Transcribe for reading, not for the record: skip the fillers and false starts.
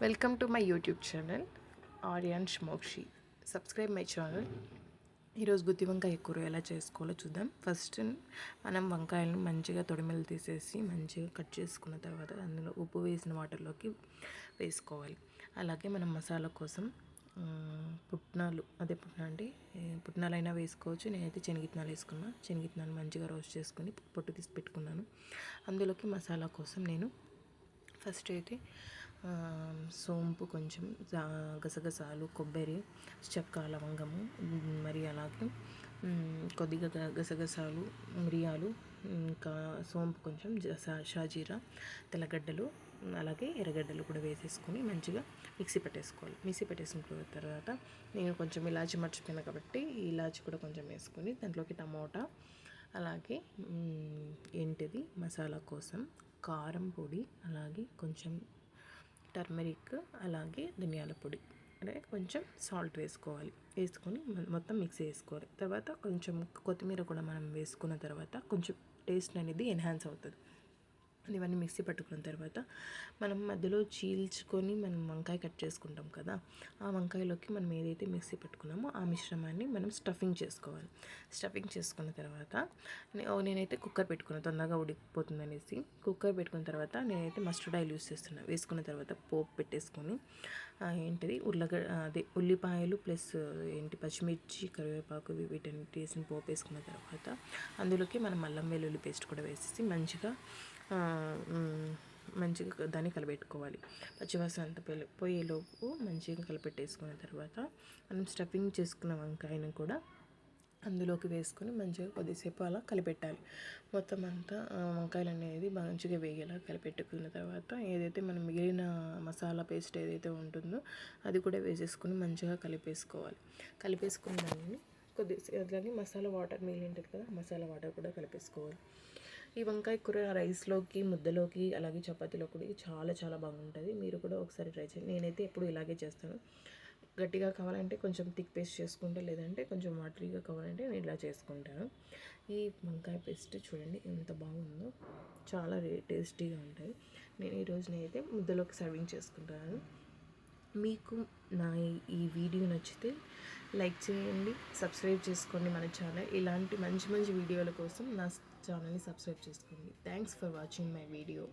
Welcome to my YouTube channel Aaryansh Mokshi. Subscribe my channel. ఈరోజు గుత్తి వంకాయ కూర ఎలా చేసుకోవాలో చూద్దాం. ఫస్ట్ మనం వంకాయలను మంచిగా తొడిమెలు తీసేసి మంచిగా కట్ చేసుకున్న తర్వాత అందులో ఉప్పు వేసిన వాటర్లోకి వేసుకోవాలి. అలాగే మనం మసాలా కోసం పుట్నాలైనా వేసుకోవచ్చు. నేనైతే శనగిత్తనాలు వేసుకున్నా. శనగిత్తనాలు మంచిగా రోస్ట్ చేసుకొని పొట్టు తీసి పెట్టుకున్నాను. అందులోకి మసాలా కోసం నేను ఫస్ట్ అయితే సోంపు, కొంచెం గసగసాలు, కొబ్బరి, చెక్క, లవంగము, మరి అలాగే కొద్దిగా గసగసాలు, మిరియాలు, ఇంకా సోంపు, కొంచెం షాజీరా, తెల్లగడ్డలు, అలాగే ఎర్రగడ్డలు కూడా వేసేసుకొని మంచిగా మిక్సీ పెట్టేసుకున్న తర్వాత నేను కొంచెం ఇలాచి మర్చిపోయినా కాబట్టి ఈ ఇలాచి కూడా కొంచెం వేసుకొని దాంట్లోకి టమోటా, అలాగే మసాలా కోసం కారం పొడి, అలాగే కొంచెం టర్మరిక్, అలాగే ధనియాల పొడి, అంటే కొంచెం సాల్ట్ వేసుకొని మొత్తం మిక్స్ చేసుకోవాలి. తర్వాత కొంచెం కొత్తిమీర కూడా మనం వేసుకున్న తర్వాత కొంచెం టేస్ట్ అనేది ఎన్హాన్స్ అవుతుంది. ఇవన్నీ మిక్సీ పట్టుకున్న తర్వాత మనం మధ్యలో చీల్చుకొని మనం వంకాయ కట్ చేసుకుంటాం కదా, ఆ వంకాయలోకి మనం ఏదైతే మిక్సీ పెట్టుకున్నామో ఆ మిశ్రమాన్ని మనం స్టఫింగ్ చేసుకున్న తర్వాత నేనైతే కుక్కర్ పెట్టుకున్నాను, తొందరగా ఉడికిపోతుంది అనేసి. కుక్కర్ పెట్టుకున్న తర్వాత నేనైతే మస్టర్డ్ ఆయిల్ యూస్ చేస్తున్నాను. వేసుకున్న తర్వాత పోపు పెట్టేసుకొని ఉల్లిపాయలు ప్లస్ పచ్చిమిర్చి, కరివేపాకు, వీటన్నిటి వేసిన పోపు వేసుకున్న తర్వాత అందులోకి మనం అల్లం వెల్లుల్లి పేస్ట్ కూడా వేసేసి మంచిగా దాన్ని కలిపెట్టుకోవాలి. పచ్చివాసన అంతా పోయేలోపు మంచిగా కలిపెట్టేసుకున్న తర్వాత మనం స్టఫింగ్ చేసుకున్న వంకాయను కూడా అందులోకి వేసుకొని మంచిగా కొద్దిసేపు అలా కలిపెట్టాలి. మొత్తం అంతా వంకాయలు అనేది మంచిగా వేగేలా కలిపెట్టుకున్న తర్వాత ఏదైతే మనం మిగిలిన మసాలా పేస్ట్ ఏదైతే ఉంటుందో అది కూడా వేసేసుకొని మంచిగా కలిపేసుకున్న దాన్ని కొద్దిసేపు అట్లాగే మసాలా వాటర్ మిగిలి ఉంటుంది కదా, మసాలా వాటర్ కూడా కలిపేసుకోవాలి. ఈ వంకాయ కూర రైస్లోకి, ముద్దలోకి, అలాగే చపాతీలో కూడా చాలా చాలా బాగుంటుంది. మీరు కూడా ఒకసారి ట్రై చేయండి. నేనైతే ఎప్పుడు ఇలాగే చేస్తాను. గట్టిగా కావాలంటే కొంచెం థిక్ పేస్ట్ చేసుకుంటే, లేదంటే కొంచెం వాటరీగా కావాలంటే నేను ఇలా చేసుకుంటాను. ఈ వంకాయ పేస్ట్ చూడండి ఎంత బాగుందో, చాలా టేస్టీగా ఉంటుంది. నేనైతే ముద్దలోకి సర్వింగ్ చేసుకుంటాను. మీకు నా ఈ వీడియో నచ్చితే లైక్ చేయండి, సబ్స్క్రైబ్ చేసుకోండి మన ఛానల్. ఇలాంటి మంచి మంచి వీడియోల కోసం నా ఛానల్ని సబ్స్క్రైబ్ చేసుకోండి. Thanks for watching my video.